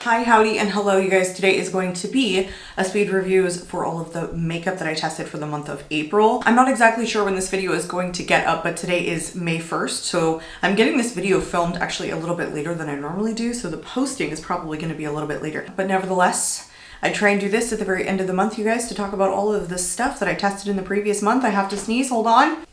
Hi, howdy, and hello, you guys. Today is going to be a speed reviews for all of the makeup that I tested for the month of April. I'm not exactly sure when this video is going to get up, but today is May 1st, so I'm getting this video filmed actually a little bit later than I normally do, so the posting is probably going to be a little bit later. But nevertheless, I try and do this at the very end of the month, you guys, to talk about all of the stuff that I tested in the previous month. I have to sneeze, hold on.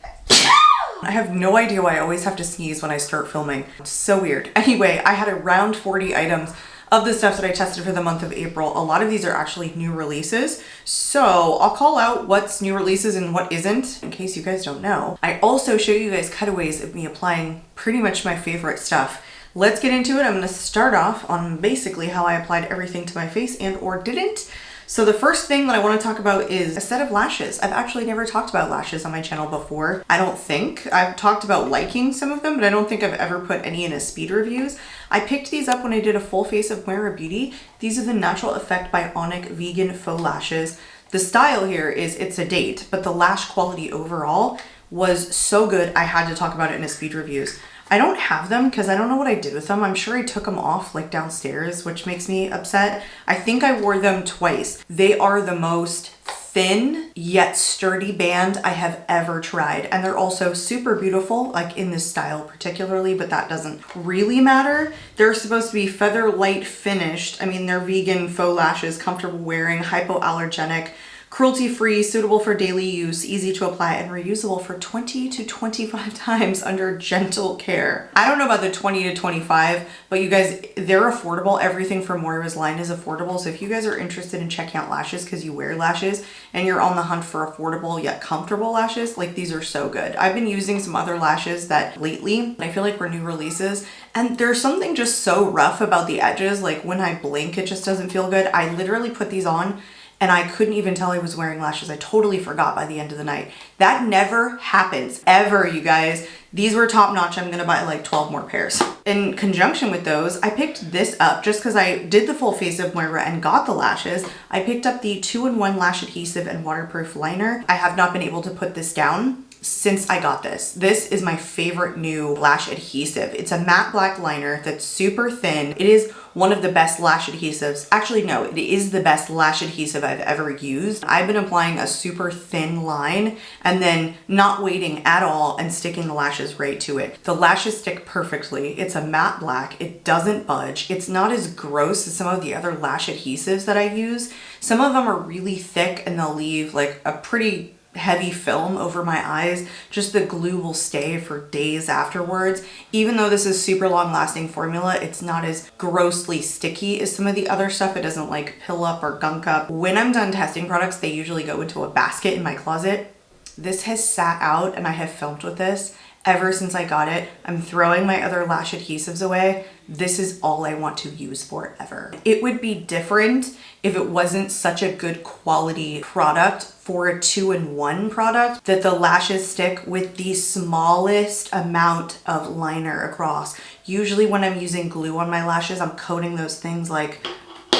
I have no idea why I always have to sneeze when I start filming. It's so weird. Anyway, I had around 40 items of the stuff that I tested for the month of April. A lot of these are actually new releases, so I'll call out what's new releases and what isn't in case you guys don't know. I also show you guys cutaways of me applying pretty much my favorite stuff. Let's get into it. I'm gonna start off on basically how I applied everything to my face and or didn't. So the first thing that I want to talk about is a set of lashes. I've actually never talked about lashes on my channel before. I don't think. I've talked about liking some of them, but I don't think I've ever put any in a speed reviews. I picked these up when I did a full face of Moira Beauty. These are the Natural Effect Bionic Vegan Faux Lashes. The style here is it's a date, but the lash quality overall was so good I had to talk about it in a speed reviews. I don't have them because I don't know what I did with them. I'm sure I took them off like downstairs, which makes me upset. I think I wore them twice. They are the most thin yet sturdy band I have ever tried. And they're also super beautiful, like in this style particularly, but that doesn't really matter. They're supposed to be feather light finished. I mean, they're vegan faux lashes, comfortable wearing, hypoallergenic, cruelty-free, suitable for daily use, easy to apply, and reusable for 20 to 25 times under gentle care. I don't know about the 20 to 25, but you guys, they're affordable. Everything from Moira's line is affordable. So if you guys are interested in checking out lashes because you wear lashes and you're on the hunt for affordable yet comfortable lashes, like these are so good. I've been using some other lashes that lately I feel like were new releases, and there's something just so rough about the edges. Like when I blink, it just doesn't feel good. I literally put these on and I couldn't even tell I was wearing lashes. I totally forgot by the end of the night. That never happens, ever, you guys. These were top notch. I'm gonna buy like 12 more pairs. In conjunction with those, I picked this up just because I did the full face of Moira and got the lashes. I picked up the 2-in-1 lash adhesive and waterproof liner. I have not been able to put this down since I got this. This is my favorite new lash adhesive. It's a matte black liner that's super thin. It is one of the best lash adhesives. Actually, no, it is the best lash adhesive I've ever used. I've been applying a super thin line and then not waiting at all and sticking the lashes right to it. The lashes stick perfectly. It's a matte black. It doesn't budge. It's not as gross as some of the other lash adhesives that I use. Some of them are really thick and they'll leave like a pretty heavy film over my eyes. Just the glue will stay for days afterwards. Even though this is super long lasting formula, it's not as grossly sticky as some of the other stuff. It doesn't like pill up or gunk up. When I'm done testing products, they usually go into a basket in my closet. This has sat out and I have filmed with this ever since I got it. I'm throwing my other lash adhesives away. This is all I want to use forever. It would be different if it wasn't such a good quality product for a 2-in-1 product that the lashes stick with the smallest amount of liner across. Usually when I'm using glue on my lashes, I'm coating those things like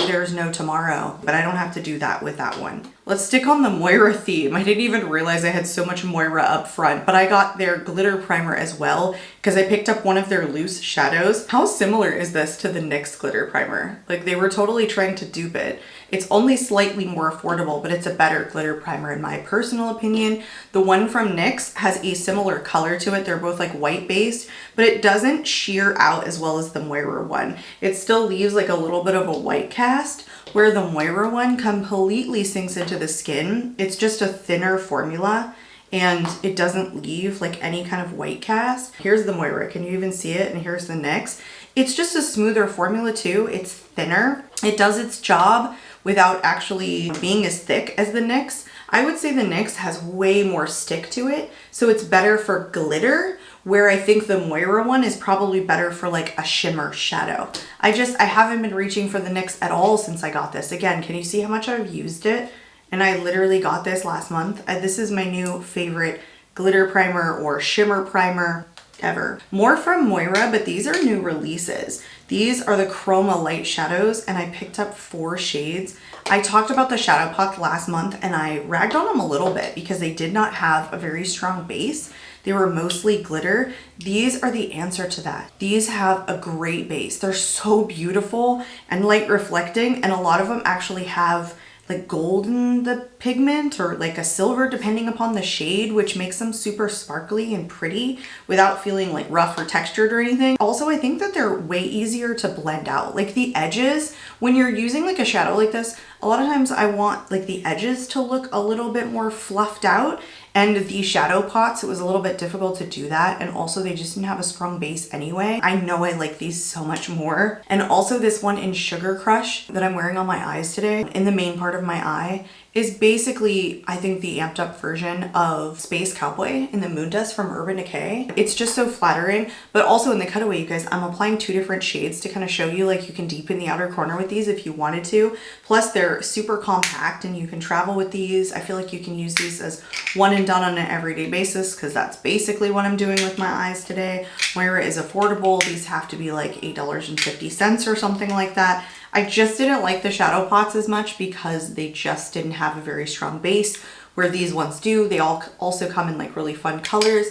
there's no tomorrow, but I don't have to do that with that one. Let's stick on the Moira theme. I didn't even realize I had so much Moira up front, but I got their glitter primer as well because I picked up one of their loose shadows. How similar is this to the NYX glitter primer? Like they were totally trying to dupe it. It's only slightly more affordable, but it's a better glitter primer in my personal opinion. The one from NYX has a similar color to it. They're both like white based, but it doesn't sheer out as well as the Moira one. It still leaves like a little bit of a white cast, where the Moira one completely sinks into the skin. It's just a thinner formula and it doesn't leave like any kind of white cast. Here's the Moira, can you even see it? And here's the NYX. It's just a smoother formula too. It's thinner. It does its job without actually being as thick as the NYX. I would say the NYX has way more stick to it, so it's better for glitter, where I think the Moira one is probably better for like a shimmer shadow. I haven't been reaching for the NYX at all since I got this. Again, can you see how much I've used it? And I literally got this last month. This is my new favorite glitter primer or shimmer primer ever. More from Moira, but these are new releases. These are the Chroma Light shadows and I picked up 4 shades. I talked about the Shadow Puck last month and I ragged on them a little bit because they did not have a very strong base. they were mostly glitter. These are the answer to that. These have a great base. They're so beautiful and light reflecting, and a lot of them actually have like gold in the pigment or like a silver depending upon the shade, which makes them super sparkly and pretty without feeling like rough or textured or anything. Also, I think that they're way easier to blend out. Like the edges, when you're using like a shadow like this, a lot of times I want like the edges to look a little bit more fluffed out, and the shadow pots, it was a little bit difficult to do that, and also they just didn't have a strong base anyway. I know I like these so much more. And also this one in Sugar Crush that I'm wearing on my eyes today, in the main part of my eye, is basically, I think, the amped up version of Space Cowboy in the Moon Dust from Urban Decay. It's just so flattering, but also in the cutaway, you guys, I'm applying 2 different shades to kind of show you like you can deepen the outer corner with these if you wanted to. Plus they're super compact and you can travel with these. I feel like you can use these as one and done on an everyday basis, because that's basically what I'm doing with my eyes today. Moira is affordable. These have to be like $8.50 or something like that. I just didn't like the shadow pots as much because they just didn't have a very strong base, where these ones do. They all also come in like really fun colors.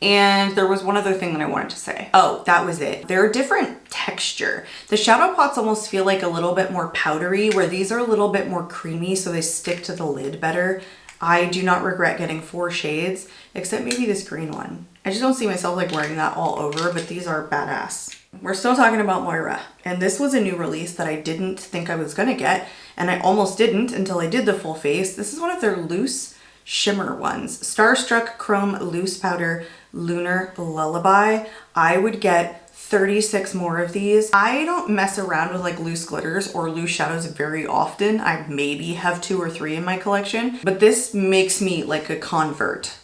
And there was one other thing that I wanted to say. Oh, that was it. They're a different texture. The shadow pots almost feel like a little bit more powdery, where these are a little bit more creamy, so they stick to the lid better. I do not regret getting 4 shades, except maybe this green one. I just don't see myself like wearing that all over, but these are badass. We're still talking about Moira, and this was a new release that I didn't think I was gonna get, and I almost didn't until I did the full face. This is one of their loose shimmer ones. Starstruck Chrome Loose Powder Lunar Lullaby. I would get 36 more of these. I don't mess around with like loose glitters or loose shadows very often. I maybe have 2 or 3 in my collection, but this makes me like a convert.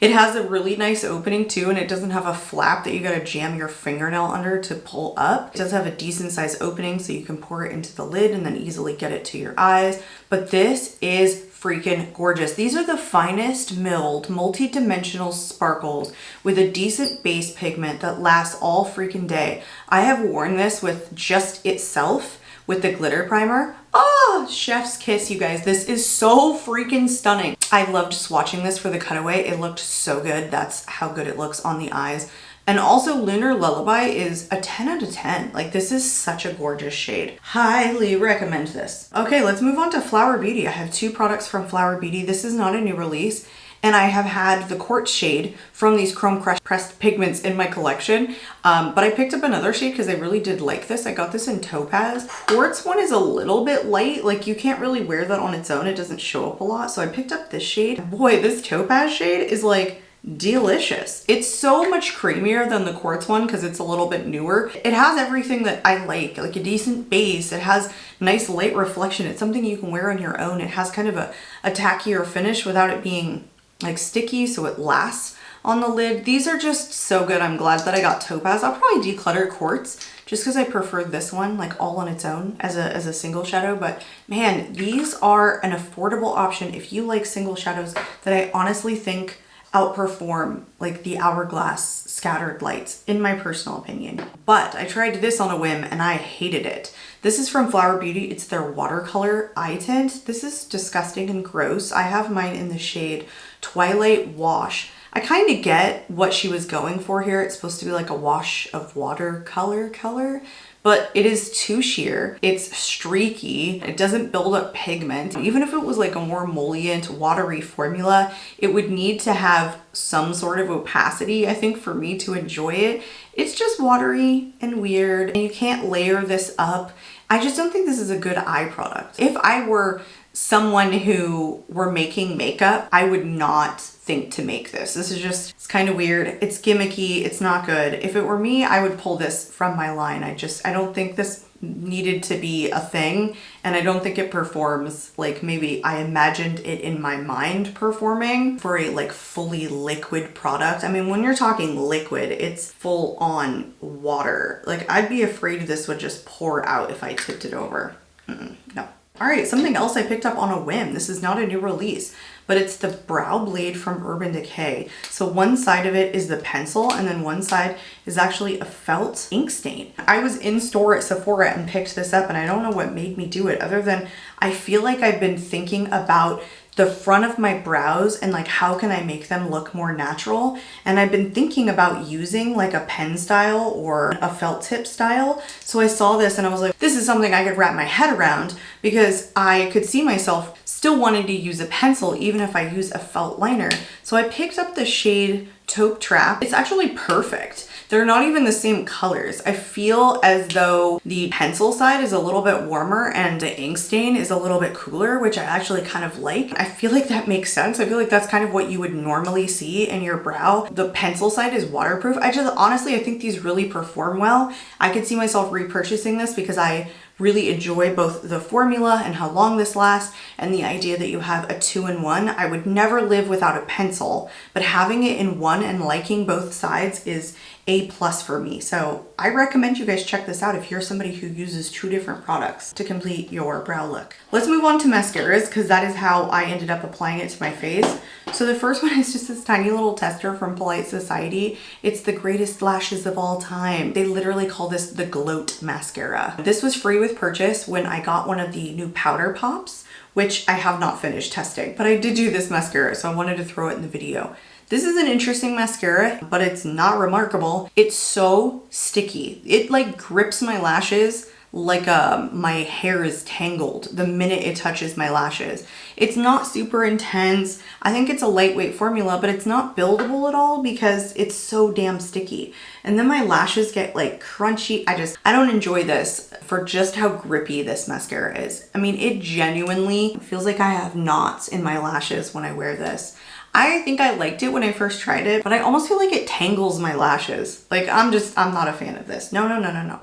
It has a really nice opening too, and it doesn't have a flap that you gotta jam your fingernail under to pull up. It does have a decent size opening so you can pour it into the lid and then easily get it to your eyes. But this is freaking gorgeous. These are the finest milled multi-dimensional sparkles with a decent base pigment that lasts all freaking day. I have worn this with just itself with the glitter primer. Oh, chef's kiss, you guys. This is so freaking stunning. I loved swatching this for the cutaway. It looked so good. That's how good it looks on the eyes. And also Lunar Lullaby is a 10 out of 10. Like, this is such a gorgeous shade. Highly recommend this. Okay, let's move on to Flower Beauty. I have 2 products from Flower Beauty. This is not a new release, and I have had the Quartz shade from these chrome pressed pigments in my collection. But I picked up another shade because I really did like this. I got this in Topaz. Quartz one is a little bit light. Like, you can't really wear that on its own. It doesn't show up a lot. So I picked up this shade. Boy, this Topaz shade is like delicious. It's so much creamier than the Quartz one because it's a little bit newer. It has everything that I like a decent base. It has nice light reflection. It's something you can wear on your own. It has kind of a tackier finish without it being like sticky, so it lasts on the lid. These are just so good. I'm glad that I got Topaz. I'll probably declutter Quartz just because I prefer this one like all on its own as a single shadow. But man, these are an affordable option if you like single shadows that I honestly think outperform like the Hourglass scattered lights in my personal opinion. But I tried this on a whim and I hated it. This is from Flower Beauty. It's their Watercolor eye tint. This is disgusting and gross. I have mine in the shade Twilight Wash. I kind of get what she was going for here. It's supposed to be like a wash of watercolor color, but it is too sheer. It's streaky. It doesn't build up pigment. Even if it was like a more emollient, watery formula, it would need to have some sort of opacity, I think, for me to enjoy it. It's just watery and weird, and you can't layer this up. I just don't think this is a good eye product. If I were someone who were making makeup, I would not think to make this. This is just, it's kind of weird. It's gimmicky. It's not good. If it were me, I would pull this from my line. I don't think this needed to be a thing, and I don't think it performs like maybe I imagined it in my mind performing for a like fully liquid product. I mean, when you're talking liquid, it's full on water. Like, I'd be afraid this would just pour out if I tipped it over. No. All right, something else I picked up on a whim. This is not a new release, but it's the Brow Blade from Urban Decay. So one side of it is the pencil, and then one side is actually a felt ink stain. I was in store at Sephora and picked this up, and I don't know what made me do it other than I feel like I've been thinking about the front of my brows and like how can I make them look more natural. And I've been thinking about using like a pen style or a felt tip style. So I saw this and I was like, this is something I could wrap my head around, because I could see myself still wanting to use a pencil even if I use a felt liner. So I picked up the shade Taupe Trap. It's actually perfect. They're not even the same colors. I feel as though the pencil side is a little bit warmer and the ink stain is a little bit cooler, which I actually kind of like. I feel like that makes sense. I feel like that's kind of what you would normally see in your brow. The pencil side is waterproof. Honestly, I think these really perform well. I could see myself repurchasing this because I really enjoy both the formula and how long this lasts and the idea that you have a 2-in-1. I would never live without a pencil, but having it in one and liking both sides is A+ for me. So I recommend you guys check this out if you're somebody who uses 2 different products to complete your brow look. Let's move on to mascaras, because that is how I ended up applying it to my face. So the first one is just this tiny little tester from Polite Society. It's the greatest lashes of all time. They literally call this the Gloat mascara. This was free with purchase when I got one of the new powder pops, which I have not finished testing, but I did do this mascara, so I wanted to throw it in the video. This is an interesting mascara, but it's not remarkable. It's so sticky. It like grips my lashes like my hair is tangled the minute it touches my lashes. It's not super intense. I think it's a lightweight formula, but it's not buildable at all because it's so damn sticky. And then my lashes get like crunchy. I don't enjoy this for just how grippy this mascara is. I mean, it genuinely feels like I have knots in my lashes when I wear this. I think I liked it when I first tried it, but I almost feel like it tangles my lashes. Like I'm not a fan of this. No.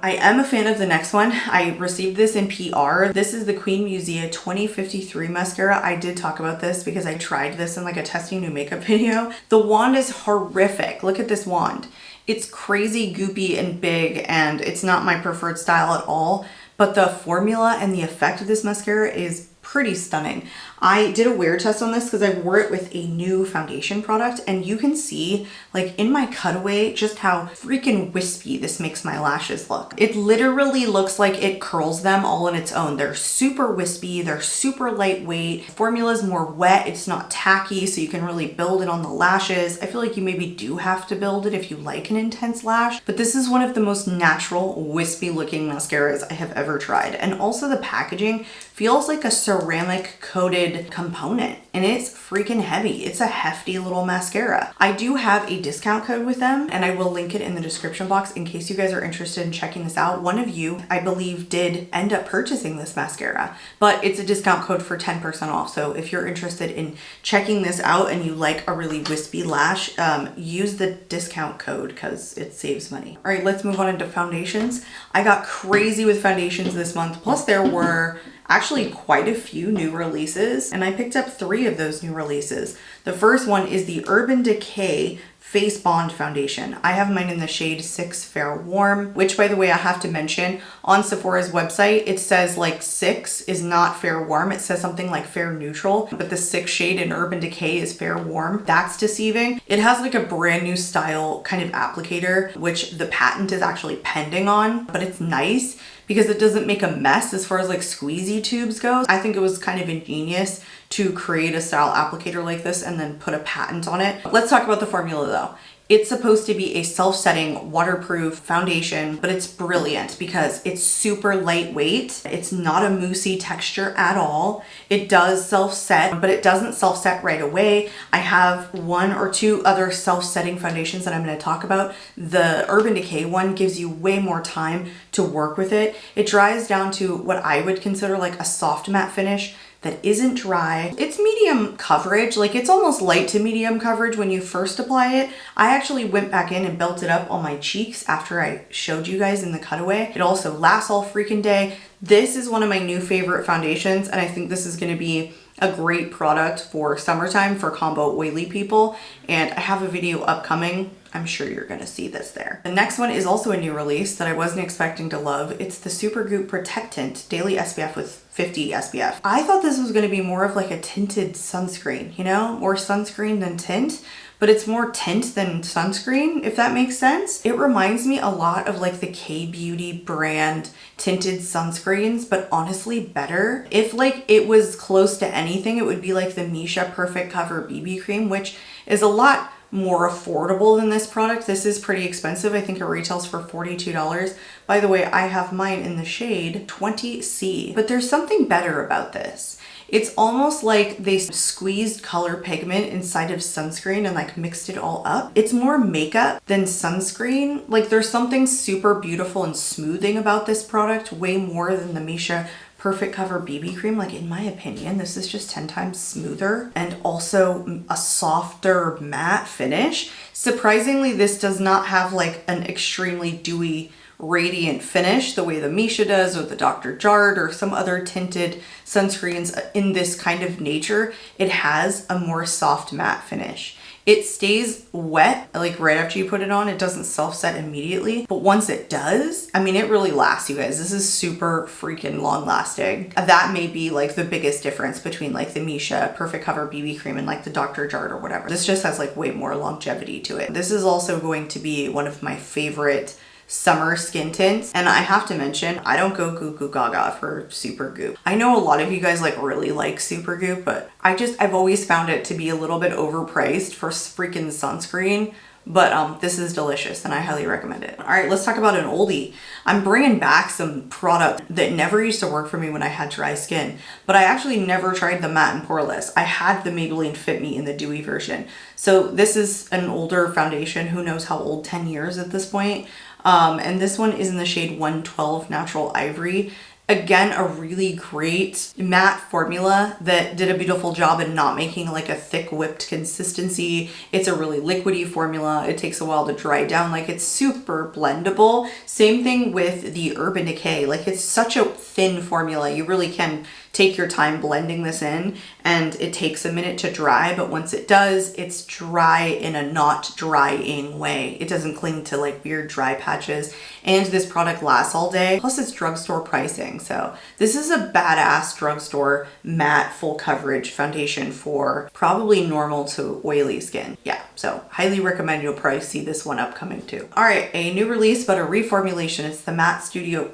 I am a fan of the next one. I received this in PR. This is the Queen Musea 2053 mascara. I did talk about this because I tried this in like a testing new makeup video. The wand is horrific. Look at this wand. It's crazy goopy and big, and it's not my preferred style at all, but the formula and the effect of this mascara is pretty stunning. I did a wear test on this because I wore it with a new foundation product, and you can see like in my cutaway just how freaking wispy this makes my lashes look. It literally looks like it curls them all on its own. They're super wispy, they're super lightweight. Formula's more wet, it's not tacky, so you can really build it on the lashes. I feel like you maybe do have to build it if you like an intense lash, but this is one of the most natural, wispy looking mascaras I have ever tried. And also the packaging feels like a ceramic coated component, and it's freaking heavy. It's a hefty little mascara. I do have a discount code with them, and I will link it in the description box in case you guys are interested in checking this out. One of you, I believe, did end up purchasing this mascara, but it's a discount code for 10% off. So if you're interested in checking this out and you like a really wispy lash, use the discount code because it saves money. All right, let's move on into foundations. I got crazy with foundations this month. Plus there were actually quite a few new releases, and I picked up 3 of those new releases. The first one is the Urban Decay Face Bond Foundation. I have mine in the shade 6 Fair Warm, which by the way, I have to mention on Sephora's website, it says like 6 is not Fair Warm. It says something like Fair Neutral, but the 6th shade in Urban Decay is Fair Warm. That's deceiving. It has like a brand new style kind of applicator, which the patent is actually pending on, but it's nice because it doesn't make a mess as far as like squeezy tubes goes. I think it was kind of ingenious to create a style applicator like this and then put a patent on it. Let's talk about the formula though. It's supposed to be a self-setting waterproof foundation, but it's brilliant because it's super lightweight. It's not a moussey texture at all. It does self-set, but it doesn't self-set right away. I have 1 or 2 other self-setting foundations that I'm going to talk about. The Urban Decay one gives you way more time to work with it. It dries down to what I would consider like a soft matte finish that isn't dry. It's medium coverage, like it's almost light to medium coverage when you first apply it. I actually went back in and built it up on my cheeks after I showed you guys in the cutaway. It also lasts all freaking day. This is one of my new favorite foundations, and I think this is gonna be a great product for summertime for combo oily people. And I have a video upcoming I'm sure you're gonna see this there. The next one is also a new release that I wasn't expecting to love. It's the Supergoop Protectant Daily SPF with 50 SPF. I thought this was gonna be more of like a tinted sunscreen, you know, more sunscreen than tint, but it's more tint than sunscreen, if that makes sense. It reminds me a lot of like the K-Beauty brand tinted sunscreens, but honestly better. If like it was close to anything, it would be like the Misha Perfect Cover BB cream, which is a lot more affordable than this product. This is pretty expensive. I think it retails for $42. By the way, I have mine in the shade 20C, but there's something better about this. It's almost like they squeezed color pigment inside of sunscreen and like mixed it all up. It's more makeup than sunscreen. Like there's something super beautiful and smoothing about this product, way more than the Misha Perfect Cover BB cream. Like in my opinion, this is just 10 times smoother and also a softer matte finish. Surprisingly, this does not have like an extremely dewy radiant finish the way the Misha does or the Dr. Jart or some other tinted sunscreens in this kind of nature. It has a more soft matte finish. It stays wet, like right after you put it on. It doesn't self-set immediately, but once it does, I mean, it really lasts, you guys. This is super freaking long lasting. That may be like the biggest difference between like the Misha Perfect Cover BB cream and like the Dr. Jart or whatever. This just has like way more longevity to it. This is also going to be one of my favorite summer skin tints, and I have to mention, I don't go goo goo gaga for Supergoop. I know a lot of you guys like really like Supergoop, but I've always found it to be a little bit overpriced for freaking sunscreen. But this is delicious and I highly recommend it. All right, let's talk about an oldie. I'm bringing back some product that never used to work for me when I had dry skin, but I actually never tried the matte and poreless. I had the Maybelline Fit Me in the dewy version. So this is an older foundation, who knows how old, 10 years at this point. And this one is in the shade 112 Natural Ivory. Again, a really great matte formula that did a beautiful job in not making like a thick whipped consistency. It's a really liquidy formula. It takes a while to dry down. Like it's super blendable. Same thing with the Urban Decay. Like it's such a thin formula. You really can take your time blending this in, and it takes a minute to dry, but once it does, it's dry in a not drying way. It doesn't cling to like weird dry patches, and this product lasts all day. Plus it's drugstore pricing. So this is a badass drugstore matte full coverage foundation for probably normal to oily skin. Yeah, so highly recommend. You'll probably see this one upcoming too. All right, a new release, but a reformulation. It's the Max Studio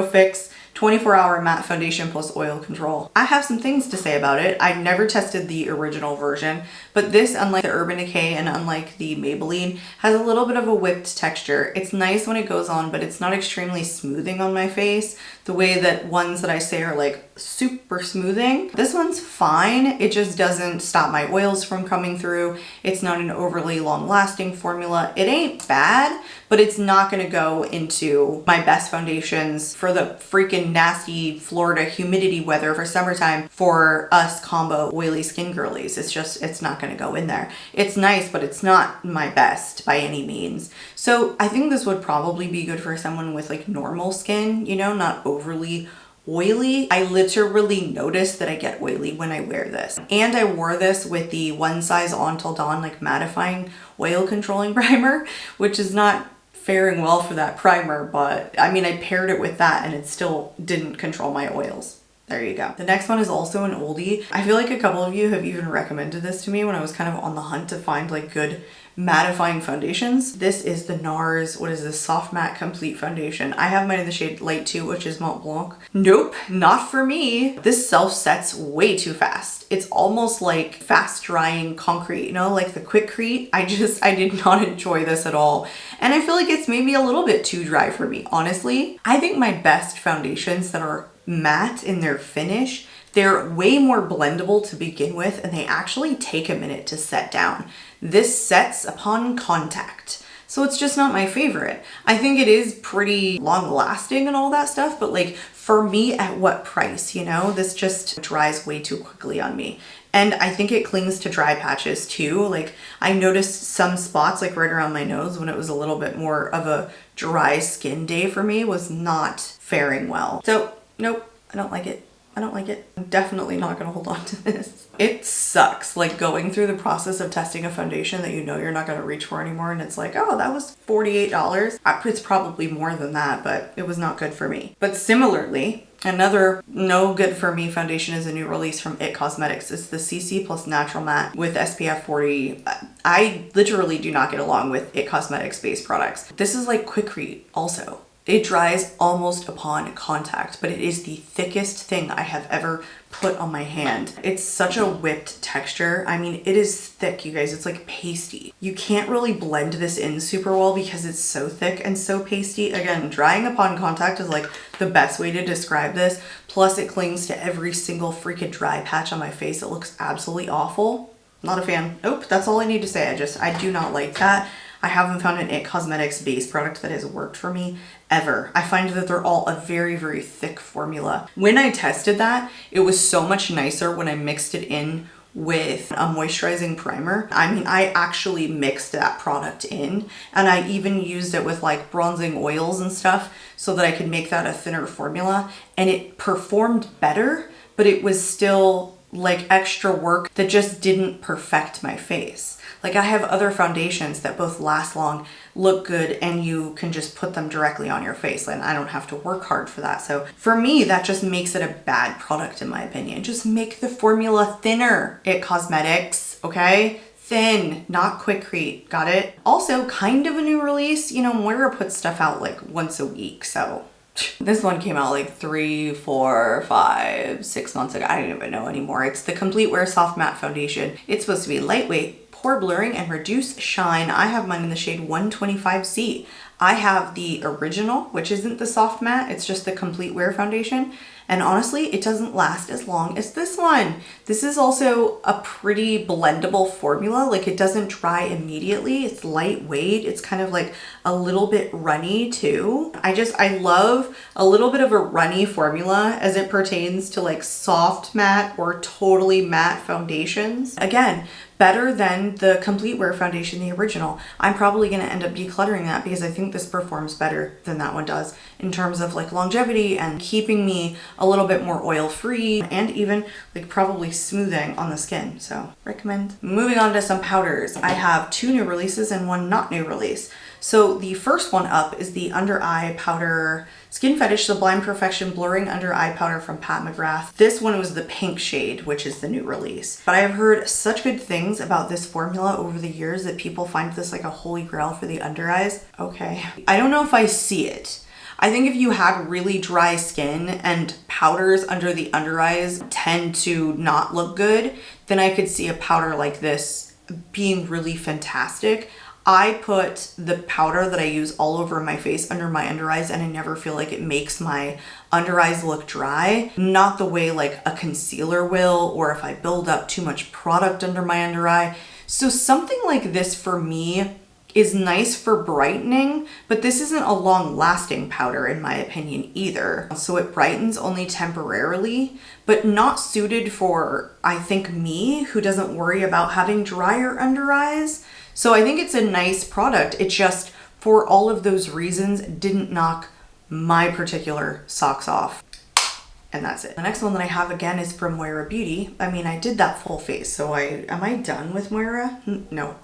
Fix 24-hour matte foundation plus oil control. I have some things to say about it. I've never tested the original version, but this, unlike the Urban Decay and unlike the Maybelline, has a little bit of a whipped texture. It's nice when it goes on, but it's not extremely smoothing on my face the way that ones that I say are like super smoothing. This one's fine. It just doesn't stop my oils from coming through. It's not an overly long-lasting formula. It ain't bad, but it's not gonna go into my best foundations for the freaking nasty Florida humidity weather for summertime for us combo oily skin girlies. It's not gonna go in there. It's nice, but it's not my best by any means. So I think this would probably be good for someone with like normal skin, you know, not overly oily. I literally notice that I get oily when I wear this. And I wore this with the One Size On Till Dawn like mattifying oil controlling primer, which is not faring well for that primer, but I mean, I paired it with that and it still didn't control my oils. There you go. The next one is also an oldie. I feel like a couple of you have even recommended this to me when I was kind of on the hunt to find like good mattifying foundations. This is the NARS, what is this, Soft Matte Complete Foundation. I have mine in the shade Light 2, which is Mont Blanc. Nope, not for me. This self-sets way too fast. It's almost like fast drying concrete, you know, like the Quickcrete. I did not enjoy this at all. And I feel like it's maybe a little bit too dry for me, honestly. I think my best foundations that are matte in their finish, they're way more blendable to begin with, and they actually take a minute to set down. This sets upon contact. So it's just not my favorite. I think it is pretty long lasting and all that stuff, but like for me, at what price, you know? This just dries way too quickly on me. And I think it clings to dry patches too. Like I noticed some spots like right around my nose when it was a little bit more of a dry skin day for me was not faring well. So nope, I don't like it. I don't like it. I'm definitely not gonna hold on to this. It sucks, like going through the process of testing a foundation that you know you're not gonna reach for anymore, and it's like, oh, that was $48. It's probably more than that, but it was not good for me. But similarly, another no good for me foundation is a new release from IT Cosmetics. It's the CC Plus Natural Matte with SPF 40. I literally do not get along with IT Cosmetics based products. This is like Quikrete also. It dries almost upon contact, but it is the thickest thing I have ever put on my hand. It's such a whipped texture. I mean, it is thick, you guys. It's like pasty. You can't really blend this in super well because it's so thick and so pasty. Again, drying upon contact is like the best way to describe this. Plus it clings to every single freaking dry patch on my face. It looks absolutely awful. Not a fan. Nope, that's all I need to say. I do not like that. I haven't found an IT Cosmetics base product that has worked for me ever. I find that they're all a very, very thick formula. When I tested that, it was so much nicer when I mixed it in with a moisturizing primer. I mean, I actually mixed that product in, and I even used it with like bronzing oils and stuff so that I could make that a thinner formula, and it performed better, but it was still like extra work that just didn't perfect my face. Like I have other foundations that both last long, look good, and you can just put them directly on your face, and I don't have to work hard for that. So for me, that just makes it a bad product in my opinion. Just make the formula thinner, IT Cosmetics, okay? Thin, not Quikrete, got it? Also, kind of a new release. You know, Moira puts stuff out like once a week, so this one came out like 3, 4, 5, 6 months ago. I don't even know anymore. It's the Complete Wear Soft Matte Foundation. It's supposed to be lightweight, pore blurring, and reduce shine. I have mine in the shade 125C. I have the original, which isn't the soft matte, it's just the Complete Wear foundation. And honestly, it doesn't last as long as this one. This is also a pretty blendable formula. Like it doesn't dry immediately. It's lightweight. It's kind of like a little bit runny too. I love a little bit of a runny formula as it pertains to like soft matte or totally matte foundations. Again, better than the Complete Wear foundation, the original. I'm probably gonna end up decluttering that because I think this performs better than that one does in terms of like longevity and keeping me a little bit more oil free, and even like probably smoothing on the skin. So recommend. Moving on to some powders. I have 2 new releases and 1 not new release. So the first one up is the under eye powder Skin Fetish Sublime Perfection Blurring Under Eye Powder from Pat McGrath. This one was the pink shade, which is the new release. But I have heard such good things about this formula over the years that people find this like a holy grail for the under eyes. Okay. I don't know if I see it. I think if you had really dry skin and powders under the under eyes tend to not look good, then I could see a powder like this being really fantastic. I put the powder that I use all over my face under my under eyes, and I never feel like it makes my under eyes look dry. Not the way like a concealer will, or if I build up too much product under my under eye. So something like this for me is nice for brightening, but this isn't a long-lasting powder in my opinion either. So it brightens only temporarily, but not suited for, I think, me, who doesn't worry about having drier under eyes. So I think it's a nice product. It just, for all of those reasons, didn't knock my particular socks off. And that's it. The next one that I have again is from Moira Beauty. I mean, I did that full face, so am I done with Moira? No.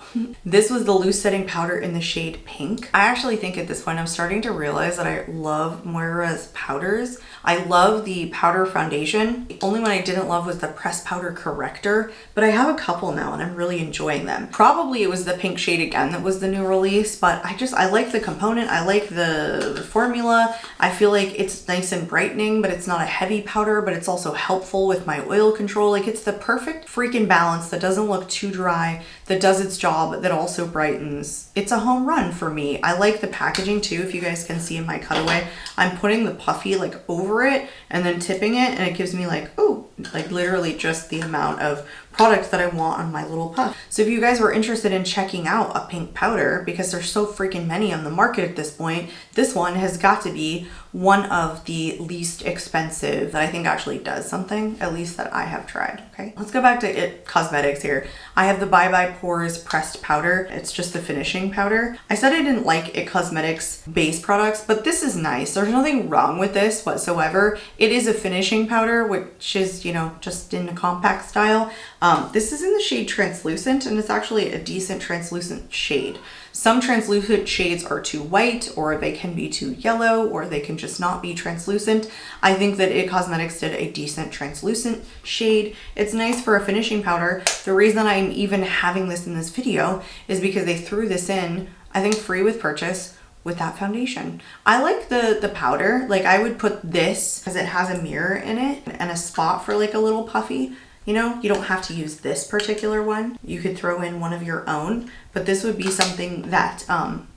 This was the loose setting powder in the shade Pink. I actually think at this point I'm starting to realize that I love Moira's powders. I love the powder foundation. The only one I didn't love was the pressed powder corrector, but I have a couple now and I'm really enjoying them. Probably it was the pink shade again that was the new release, but I like the component. I like the formula. I feel like it's nice and brightening, but it's not a heavy powder, but it's also helpful with my oil control. Like it's the perfect freaking balance that doesn't look too dry, that does its job, that also brightens. It's a home run for me. I like the packaging too. If you guys can see in my cutaway, I'm putting the puffy like over it and then tipping it, and it gives me like, oh, like literally just the amount of product that I want on my little puff. So if you guys were interested in checking out a pink powder, because there's so freaking many on the market at this point, this one has got to be one of the least expensive that I think actually does something, at least that I have tried. Okay, let's go back to It Cosmetics here. I have the Bye Bye Pores pressed powder. It's just the finishing powder. I said I didn't like It Cosmetics base products, but this is nice. There's nothing wrong with this whatsoever. It is a finishing powder, which is, you know, just in a compact style. This is in the shade Translucent, and it's actually a decent translucent shade. Some translucent shades are too white, or they can be too yellow, or they can just not be translucent. I think that It Cosmetics did a decent translucent shade. It's nice for a finishing powder. The reason I'm even having this in this video is because they threw this in, I think free with purchase, with that foundation. I like the powder. Like, I would put this because it has a mirror in it and a spot for like a little puffy. You know, you don't have to use this particular one. You could throw in one of your own, but this would be something that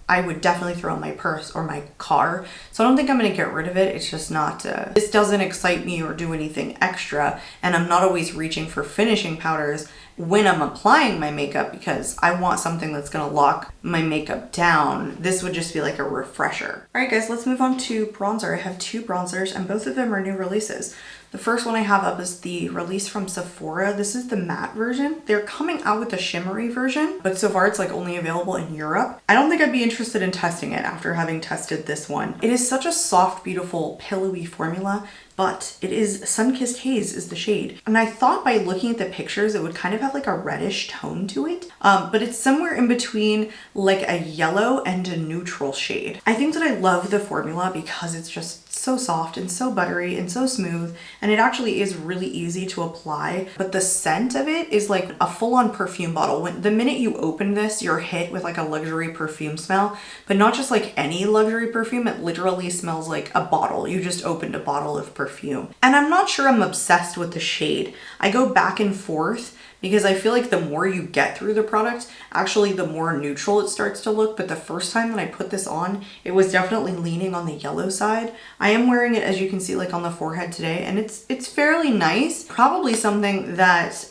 I would definitely throw in my purse or my car. So I don't think I'm gonna get rid of it. It's just not, this doesn't excite me or do anything extra. And I'm not always reaching for finishing powders when I'm applying my makeup because I want something that's gonna lock my makeup down. This would just be like a refresher. All right guys, let's move on to bronzer. I have two bronzers and both of them are new releases. The first one I have up is the release from Sephora. This is the matte version. They're coming out with a shimmery version, but so far it's like only available in Europe. I don't think I'd be interested in testing it after having tested this one. It is such a soft, beautiful, pillowy formula, but it is Sun-Kissed Haze is the shade. And I thought by looking at the pictures, it would kind of have like a reddish tone to it, but it's somewhere in between like a yellow and a neutral shade. I think that I love the formula because it's just so soft and so buttery and so smooth, and it actually is really easy to apply, but the scent of it is like a full-on perfume bottle. When the minute you open this, you're hit with like a luxury perfume smell, but not just like any luxury perfume. It literally smells like a bottle. You just opened a bottle of perfume. And I'm not sure I'm obsessed with the shade. I go back and forth because I feel like the more you get through the product, actually the more neutral it starts to look. But the first time that I put this on, it was definitely leaning on the yellow side. I am wearing it, as you can see, like on the forehead today, and it's fairly nice. Probably something that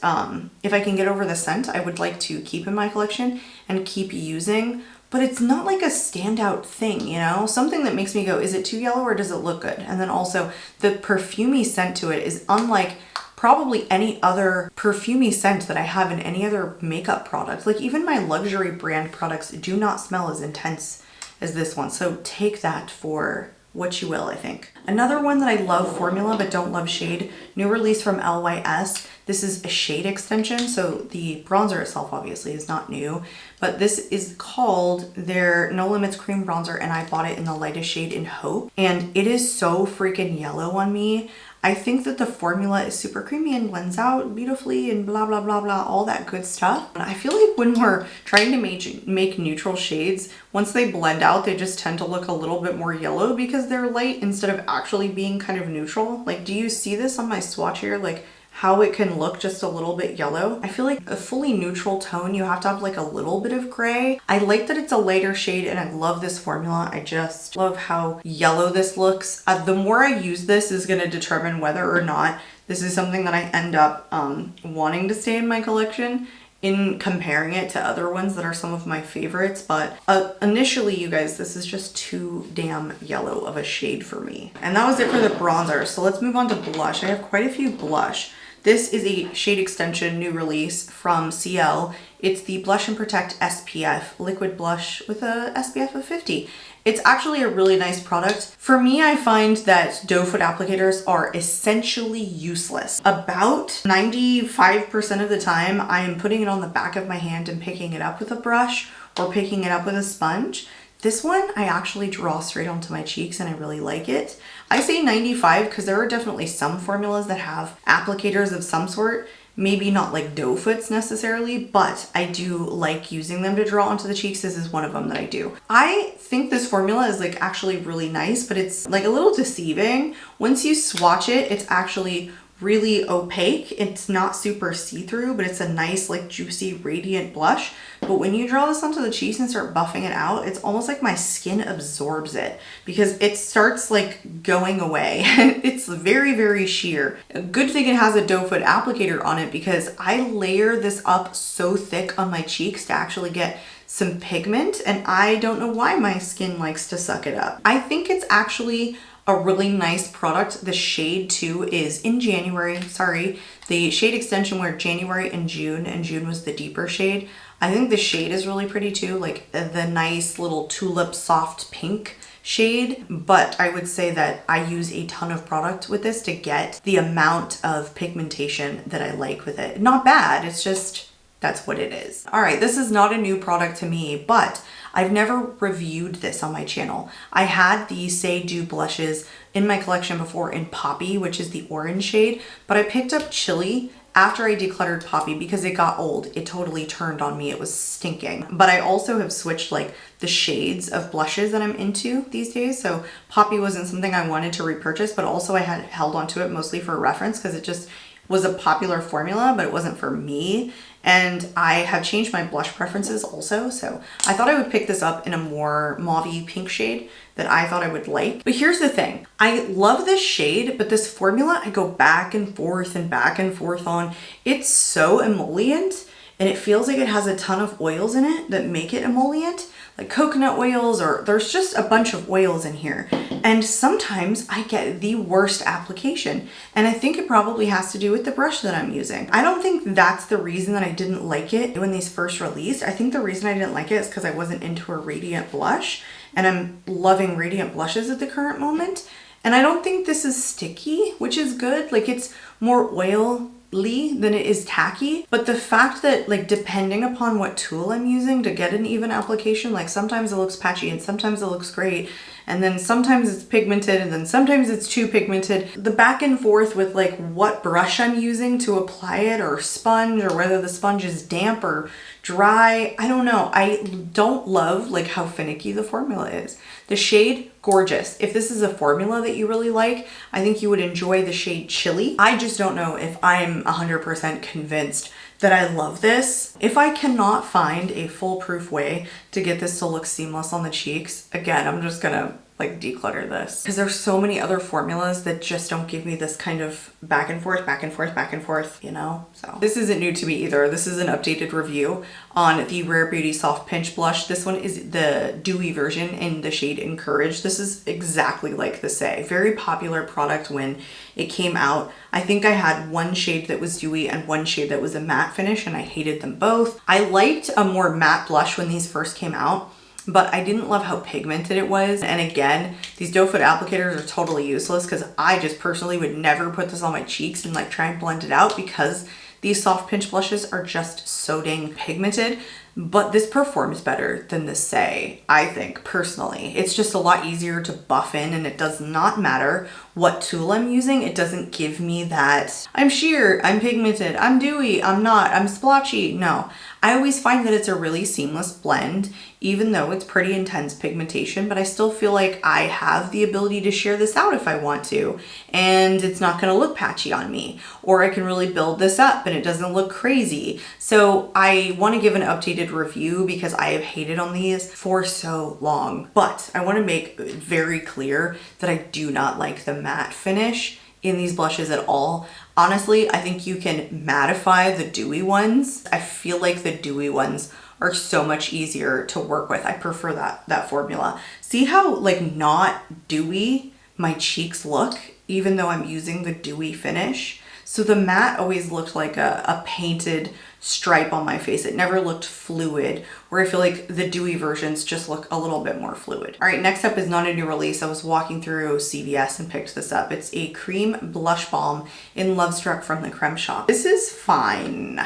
if I can get over the scent, I would like to keep in my collection and keep using. But it's not like a standout thing, you know? Something that makes me go, is it too yellow or does it look good? And then also the perfumey scent to it is unlike probably any other perfumey scent that I have in any other makeup product. Like even my luxury brand products do not smell as intense as this one. So take that for what you will, I think. Another one that I love formula but don't love shade, new release from LYS. This is a shade extension, so the bronzer itself obviously is not new, but this is called their No Limits Cream Bronzer, and I bought it in the lightest shade in Hope, and it is so freaking yellow on me. I think that the formula is super creamy and blends out beautifully and blah, blah, blah, blah, all that good stuff. And I feel like when we're trying to make neutral shades, once they blend out, they just tend to look a little bit more yellow because they're light instead of actually being kind of neutral. Like, do you see this on my swatch here? Like, how it can look just a little bit yellow. I feel like a fully neutral tone, you have to have like a little bit of gray. I like that it's a lighter shade and I love this formula. I just love how yellow this looks. The more I use this is gonna determine whether or not this is something that I end up wanting to stay in my collection in comparing it to other ones that are some of my favorites. But initially, you guys, this is just too damn yellow of a shade for me. And that was it for the bronzer. So let's move on to blush. I have quite a few blush. This is a shade extension new release from CL. It's the Blush and Protect SPF liquid blush with a SPF of 50. It's actually a really nice product. For me, I find that doe foot applicators are essentially useless. About 95% of the time, I am putting it on the back of my hand and picking it up with a brush or picking it up with a sponge. This one, I actually draw straight onto my cheeks and I really like it. I say 95 because there are definitely some formulas that have applicators of some sort. Maybe not like doe foots necessarily, but I do like using them to draw onto the cheeks. This is one of them that I do. I think this formula is like actually really nice, but it's like a little deceiving. Once you swatch it, it's actually really opaque. It's not super see-through, but it's a nice, like, juicy, radiant blush. But when you draw this onto the cheeks and start buffing it out, it's almost like my skin absorbs it because it starts like going away. It's very, very sheer. A good thing it has a doe foot applicator on it because I layer this up so thick on my cheeks to actually get some pigment, and I don't know why my skin likes to suck it up. I think it's actually a really nice product. The shade too is in January. Sorry, the shade extension were January and June was the deeper shade. I think the shade is really pretty too, like the nice little tulip soft pink shade. But I would say that I use a ton of product with this to get the amount of pigmentation that I like with it. Not bad, it's just, that's what it is. All right, this is not a new product to me, but I've never reviewed this on my channel. I had the Say Do blushes in my collection before in Poppy, which is the orange shade, but I picked up Chili after I decluttered Poppy because it got old. It totally turned on me. It was stinking. But I also have switched like the shades of blushes that I'm into these days. So Poppy wasn't something I wanted to repurchase, but also I had held onto it mostly for reference because it just was a popular formula, but it wasn't for me. And I have changed my blush preferences also. So I thought I would pick this up in a more mauve-y pink shade that I thought I would like. But here's the thing. I love this shade, but this formula I go back and forth on. It's so emollient, and it feels like it has a ton of oils in it that make it emollient, like coconut oils, or there's just a bunch of oils in here. And sometimes I get the worst application. And I think it probably has to do with the brush that I'm using. I don't think that's the reason that I didn't like it when these first released. I think the reason I didn't like it is because I wasn't into a radiant blush, and I'm loving radiant blushes at the current moment. And I don't think this is sticky, which is good. Like, it's more oily than it is tacky. But the fact that, like, depending upon what tool I'm using to get an even application, like sometimes it looks patchy and sometimes it looks great, and then sometimes it's pigmented and then sometimes it's too pigmented. The back and forth with like what brush I'm using to apply it, or sponge, or whether the sponge is damp or dry, I don't know. I don't love like how finicky the formula is. The shade, gorgeous. If this is a formula that you really like, I think you would enjoy the shade Chili. I just don't know if I'm 100% convinced that I love this. If I cannot find a foolproof way to get this to look seamless on the cheeks, again, I'm just gonna like declutter this because there's so many other formulas that just don't give me this kind of back and forth, you know? So this isn't new to me either. This is an updated review on the Rare Beauty Soft Pinch Blush. This one is the dewy version in the shade Encourage. This is exactly like the Say. Very popular product when it came out. I think I had one shade that was dewy and one shade that was a matte finish, and I hated them both. I liked a more matte blush when these first came out, but I didn't love how pigmented it was. And again, these doe foot applicators are totally useless because I just personally would never put this on my cheeks and like try and blend it out because these soft pinch blushes are just so dang pigmented. But this performs better than the Say, I think, personally. It's just a lot easier to buff in, and it does not matter what tool I'm using. It doesn't give me that, I'm sheer, I'm pigmented, I'm dewy, I'm not, I'm splotchy. No, I always find that it's a really seamless blend, even though it's pretty intense pigmentation, but I still feel like I have the ability to sheer this out if I want to, and it's not gonna look patchy on me, or I can really build this up and it doesn't look crazy. So I wanna give an updated review because I have hated on these for so long. But I want to make it very clear that I do not like the matte finish in these blushes at all. Honestly, I think you can mattify the dewy ones. I feel like the dewy ones are so much easier to work with. I prefer that formula. See how like not dewy my cheeks look even though I'm using the dewy finish? So the matte always looked like a painted stripe on my face. It never looked fluid, where I feel like the dewy versions just look a little bit more fluid. All right, next up is not a new release. I was walking through CVS and picked this up. It's a cream blush balm in Love Struck from the Creme Shop. This is fine.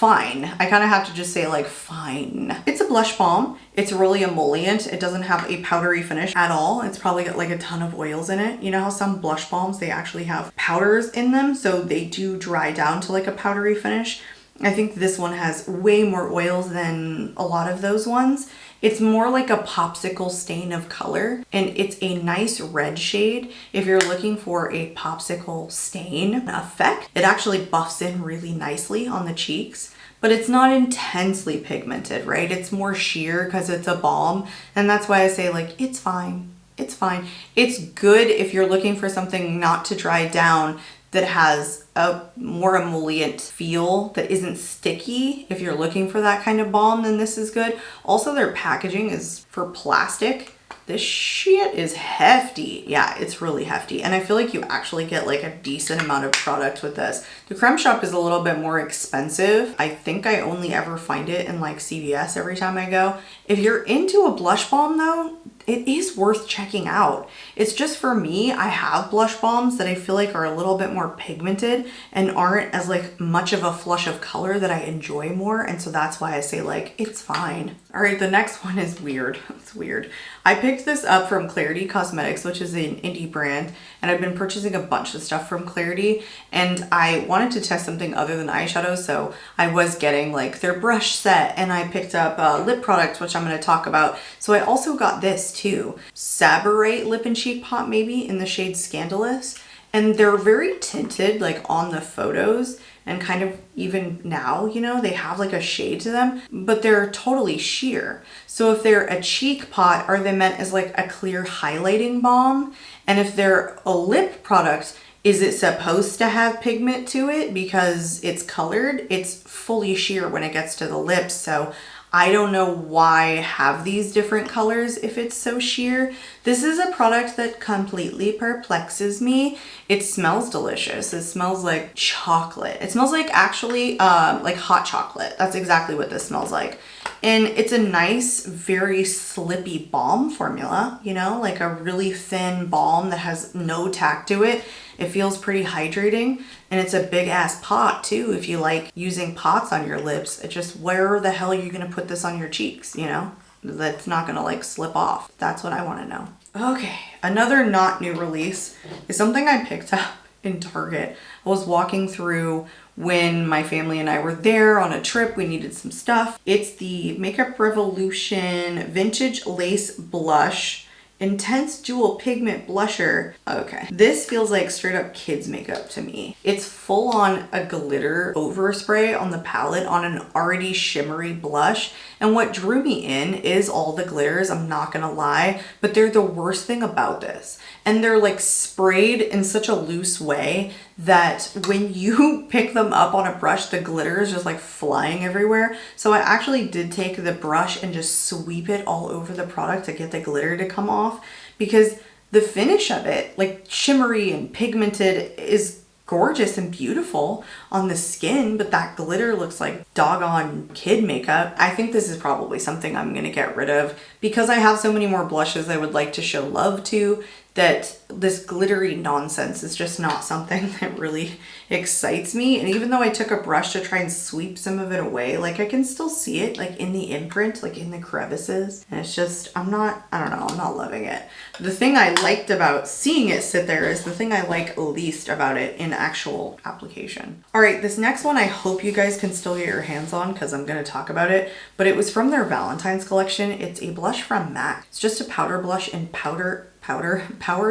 I kind of have to just say like fine. It's a blush balm. It's really emollient. It doesn't have a powdery finish at all. It's probably got like a ton of oils in it. You know how some blush balms, they actually have powders in them, so they do dry down to like a powdery finish. I think this one has way more oils than a lot of those ones. It's more like a popsicle stain of color, and it's a nice red shade. If you're looking for a popsicle stain effect, it actually buffs in really nicely on the cheeks, but it's not intensely pigmented, right? It's more sheer because it's a balm, and that's why I say like, it's fine. It's fine. It's good if you're looking for something not to dry down, that has a more emollient feel, that isn't sticky. If you're looking for that kind of balm, then this is good. Also, their packaging is for plastic. This shit is hefty. Yeah, it's really hefty. And I feel like you actually get like a decent amount of product with this. The Creme Shop is a little bit more expensive. I think I only ever find it in like CVS every time I go. If you're into a blush balm though, it is worth checking out. It's just, for me, I have blush balms that I feel like are a little bit more pigmented and aren't as like much of a flush of color that I enjoy more. And so that's why I say like, it's fine. All right, the next one is weird. It's weird. I picked this up from Clarity Cosmetics, which is an indie brand, and I've been purchasing a bunch of stuff from Clarity, and I wanted to test something other than eyeshadow, so I was getting like their brush set, and I picked up lip products, which I'm going to talk about. So I also got this too, Saborite Lip and Cheek Pot, maybe in the shade Scandalous, and they're very tinted like on the photos, and kind of even now, you know, they have like a shade to them, but they're totally sheer. So if they're a cheek pot, are they meant as like a clear highlighting balm? And if they're a lip product, is it supposed to have pigment to it because it's colored? It's fully sheer when it gets to the lips. So I don't know why I have these different colors if it's so sheer. This is a product that completely perplexes me. It smells delicious. It smells like chocolate. It smells like actually like hot chocolate. That's exactly what this smells like. And it's a nice, very slippy balm formula, you know, like a really thin balm that has no tack to it. It feels pretty hydrating, and it's a big ass pot too. If you like using pots on your lips, it just, where the hell are you gonna put this on your cheeks, you know? That's not gonna like slip off. That's what I wanna know. Okay, another not new release is something I picked up in Target. I was walking through when my family and I were there on a trip. We needed some stuff. It's the Makeup Revolution Vintage Lace Blush Intense Dual Pigment Blusher. Okay, this feels like straight up kids makeup to me. It's full on a glitter overspray on the palette on an already shimmery blush. And what drew me in is all the glitters, I'm not gonna lie, but they're the worst thing about this. And they're like sprayed in such a loose way that when you pick them up on a brush, the glitter is just like flying everywhere. So I actually did take the brush and just sweep it all over the product to get the glitter to come off, because the finish of it, like shimmery and pigmented, is gorgeous and beautiful on the skin, but that glitter looks like doggone kid makeup. I think this is probably something I'm gonna get rid of because I have so many more blushes I would like to show love to, that this glittery nonsense is just not something that really excites me. And even though I took a brush to try and sweep some of it away, like I can still see it like in the imprint, like in the crevices. And it's just, I don't know, I'm not loving it. The thing I liked about seeing it sit there is the thing I like least about it in actual application. All right, this next one I hope you guys can still get your hands on because I'm gonna talk about it, but it was from their Valentine's collection. It's a blush from MAC. It's just a powder blush in Power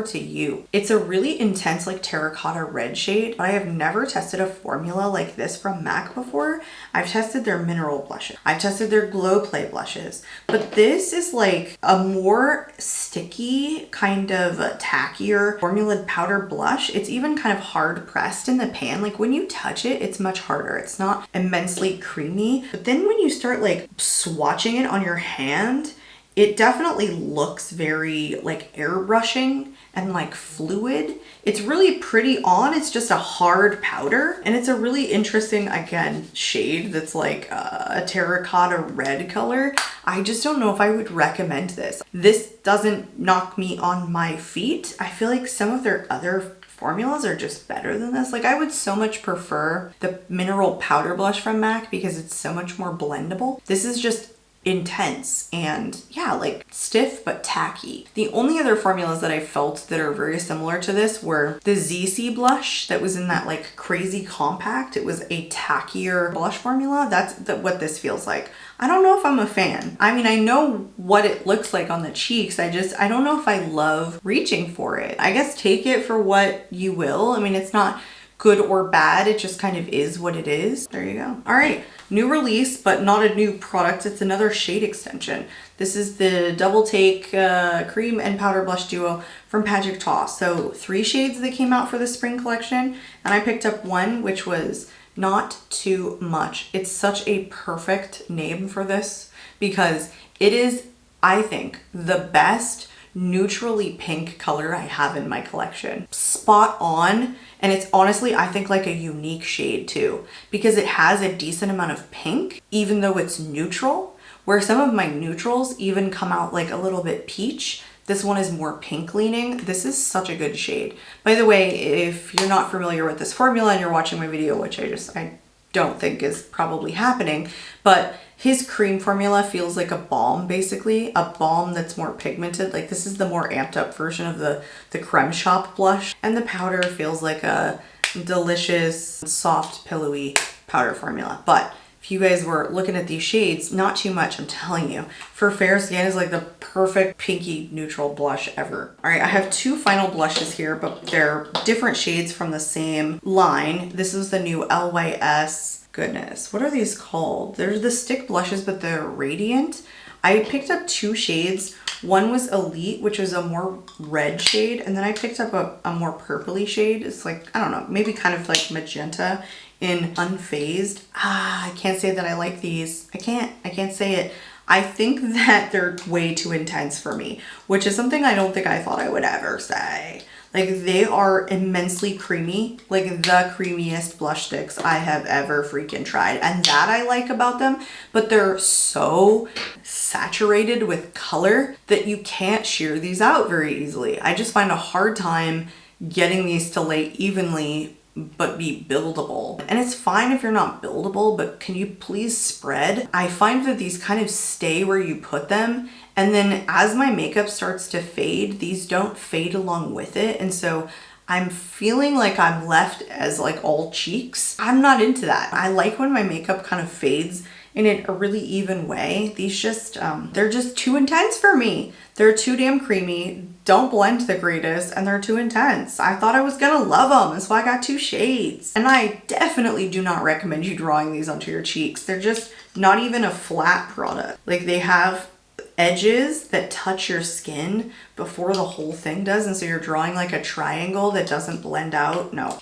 to You. It's a really intense like terracotta red shade, but I have never tested a formula like this from MAC before. I've tested their mineral blushes. I've tested their Glow Play blushes, but this is like a more sticky, kind of tackier formulated powder blush. It's even kind of hard pressed in the pan. Like when you touch it, it's much harder. It's not immensely creamy, but then when you start like swatching it on your hand, it definitely looks very like airbrushing and like fluid. It's really pretty on. It's just a hard powder, and it's a really interesting, again, shade that's like a terracotta red color. I just don't know if I would recommend this. This doesn't knock me on my feet. I feel like some of their other formulas are just better than this. Like I would so much prefer the mineral powder blush from MAC because it's so much more blendable. This is just intense and yeah, like stiff but tacky. The only other formulas that I felt that are very similar to this were the ZC blush that was in that like crazy compact. It was a tackier blush formula. That's what this feels like. I don't know if I'm a fan. I mean, I know what it looks like on the cheeks. I don't know if I love reaching for it. I guess take it for what you will. I mean, it's not good or bad. It just kind of is what it is. There you go. All right, new release, but not a new product. It's another shade extension. This is the Double Take Cream and Powder Blush Duo from Pageant Toss. So 3 shades that came out for the spring collection, and I picked up one, which was Not Too Much. It's such a perfect name for this because it is, I think, the best neutrally pink color I have in my collection. Spot on. And it's honestly, I think, like a unique shade too, because it has a decent amount of pink, even though it's neutral, where some of my neutrals even come out like a little bit peach. This one is more pink leaning. This is such a good shade. By the way, if you're not familiar with this formula and you're watching my video, which I don't think is probably happening, but his cream formula feels like a balm, basically. A balm that's more pigmented. Like this is the more amped up version of the Creme Shop blush. And the powder feels like a delicious, soft, pillowy powder formula. But if you guys were looking at these shades, not too much, I'm telling you. For fair skin is like the perfect pinky neutral blush ever. All right, I have 2 final blushes here, but they're different shades from the same line. This is the new LYS. Goodness, what are these called? They're the stick blushes, but they're radiant. I picked up 2 shades. One was Elite, which was a more red shade, and then I picked up a more purpley shade. It's like, I don't know, maybe kind of like magenta in Unfazed. I can't say that I like these. I can't say it. I think that they're way too intense for me, which is something I don't think I thought I would ever say. Like they are immensely creamy, like the creamiest blush sticks I have ever freaking tried. And that I like about them, but they're so saturated with color that you can't shear these out very easily. I just find a hard time getting these to lay evenly but be buildable. And it's fine if you're not buildable, but can you please spread? I find that these kind of stay where you put them, and then as my makeup starts to fade, these don't fade along with it. And so I'm feeling like I'm left as like all cheeks. I'm not into that. I like when my makeup kind of fades in a really even way. These just, they're just too intense for me. They're too damn creamy, don't blend the greatest, and they're too intense. I thought I was gonna love them, and so I got 2 shades. And I definitely do not recommend you drawing these onto your cheeks. They're just not even a flat product. Like they have edges that touch your skin before the whole thing does, and so you're drawing like a triangle that doesn't blend out. No.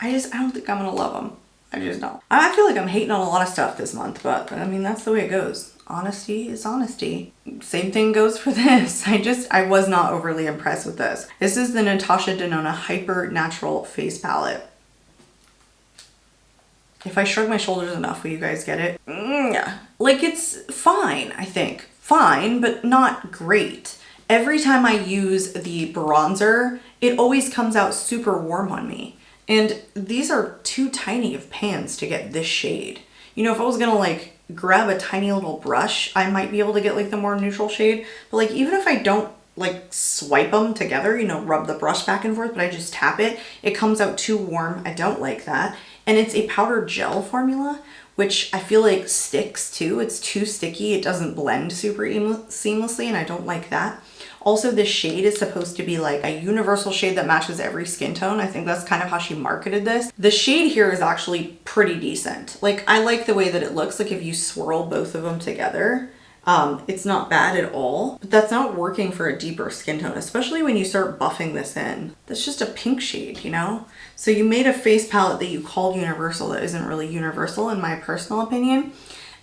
I don't think I'm gonna love them. I just don't. I feel like I'm hating on a lot of stuff this month, but I mean, that's the way it goes. Honesty is honesty. Same thing goes for this. I was not overly impressed with this. This is the Natasha Denona Hyper Natural Face Palette. If I shrug my shoulders enough, will you guys get it? Yeah. Like it's fine, I think. Fine, but not great. Every time I use the bronzer, it always comes out super warm on me. And these are too tiny of pans to get this shade. You know, if I was gonna like grab a tiny little brush, I might be able to get like the more neutral shade. But like, even if I don't like swipe them together, you know, rub the brush back and forth, but I just tap it, it comes out too warm. I don't like that. And it's a powder gel formula, which I feel like sticks too. It's too sticky. It doesn't blend super seamlessly, and I don't like that. Also, this shade is supposed to be like a universal shade that matches every skin tone. I think that's kind of how she marketed this. The shade here is actually pretty decent. Like, I like the way that it looks. Like if you swirl both of them together, it's not bad at all, but that's not working for a deeper skin tone, especially when you start buffing this in. That's just a pink shade, you know? So you made a face palette that you called universal that isn't really universal in my personal opinion.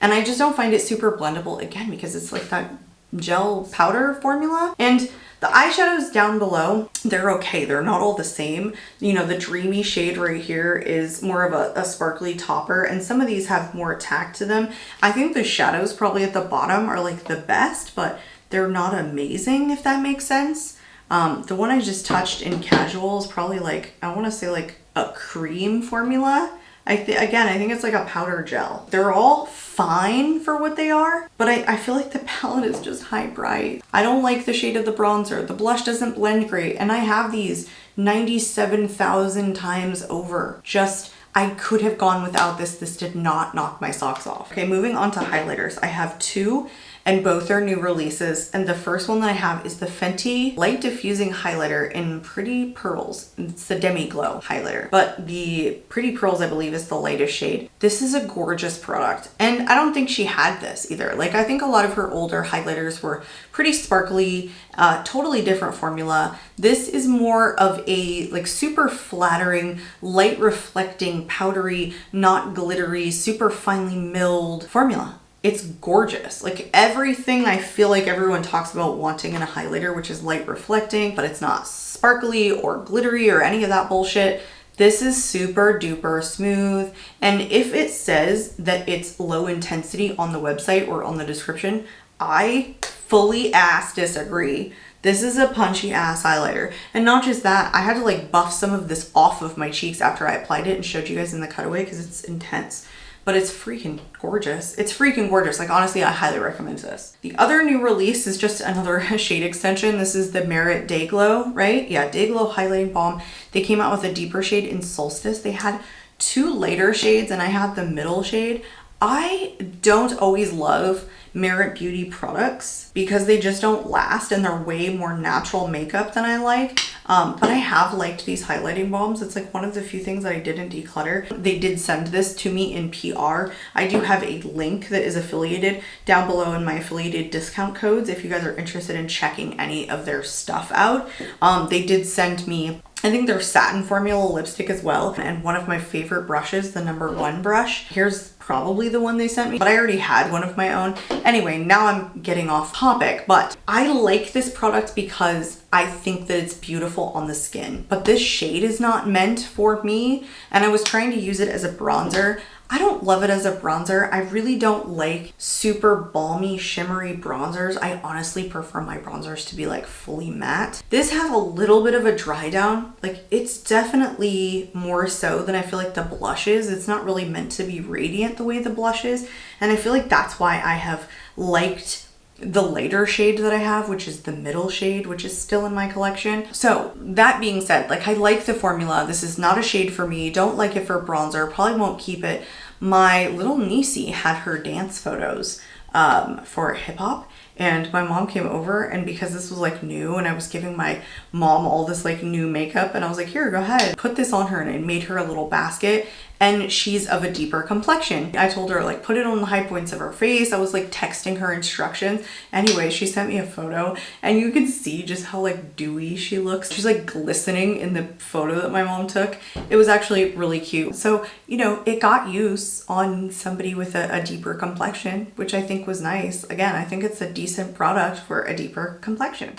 And I just don't find it super blendable, again, because it's like that gel powder formula. And the eyeshadows down below, they're okay. They're not all the same. You know, the dreamy shade right here is more of a sparkly topper, and some of these have more tack to them. I think the shadows probably at the bottom are like the best, but they're not amazing, if that makes sense. The one I just touched in casual is probably like, I want to say like a cream formula. Again, I think it's like a powder gel. They're all fine for what they are, but I feel like the palette is just high price. I don't like the shade of the bronzer. The blush doesn't blend great, and I have these 97,000 times over. Just, I could have gone without this. This did not knock my socks off. Okay, moving on to highlighters. I have two, and both are new releases. And the first one that I have is the Fenty Light Diffusing Highlighter in Pretty Pearls. It's the Demi Glow highlighter, but the Pretty Pearls, I believe, is the lightest shade. This is a gorgeous product, and I don't think she had this either. Like, I think a lot of her older highlighters were pretty sparkly, totally different formula. This is more of a like super flattering, light reflecting, powdery, not glittery, super finely milled formula. It's gorgeous. Like, everything I feel like everyone talks about wanting in a highlighter, which is light reflecting, but it's not sparkly or glittery or any of that bullshit. This is super duper smooth. And if it says that it's low intensity on the website or on the description, I fully ass disagree. This is a punchy ass highlighter. And not just that, I had to like buff some of this off of my cheeks after I applied it and showed you guys in the cutaway because it's intense. But it's freaking gorgeous. It's freaking gorgeous. Like, honestly, I highly recommend this. The other new release is just another shade extension. This is the Merit Day Glow, right? Yeah, Day Glow Highlighting Balm. They came out with a deeper shade in Solstice. They had two lighter shades and I had the middle shade. I don't always love Merit Beauty products because they just don't last and they're way more natural makeup than I like. But I have liked these highlighting balms. It's like one of the few things that I didn't declutter. They did send this to me in PR. I do have a link that is affiliated down below in my affiliated discount codes if you guys are interested in checking any of their stuff out. They did send me, I think, their satin formula lipstick as well, and one of my favorite brushes, the #1 brush. Here's probably the one they sent me, but I already had one of my own. Anyway, now I'm getting off topic, but I like this product because I think that it's beautiful on the skin, but this shade is not meant for me, and I was trying to use it as a bronzer. I don't love it as a bronzer. I really don't like super balmy, shimmery bronzers. I honestly prefer my bronzers to be like fully matte. This has a little bit of a dry down. Like, it's definitely more so than I feel like the blush is. It's not really meant to be radiant the way the blush is. And I feel like that's why I have liked the lighter shade that I have, which is the middle shade, which is still in my collection. So that being said, like, I like the formula. This is not a shade for me. Don't like it for bronzer. Probably won't keep it. My little niecey had her dance photos for hip hop, and my mom came over, and because this was like new and I was giving my mom all this like new makeup, and I was like, here, go ahead, put this on her, and I made her a little basket. And she's of a deeper complexion. I told her, like, put it on the high points of her face. I was like texting her instructions. Anyway, she sent me a photo and you can see just how like dewy she looks. She's like glistening in the photo that my mom took. It was actually really cute. So, you know, it got use on somebody with a deeper complexion, which I think was nice. Again, I think it's a decent product for a deeper complexion.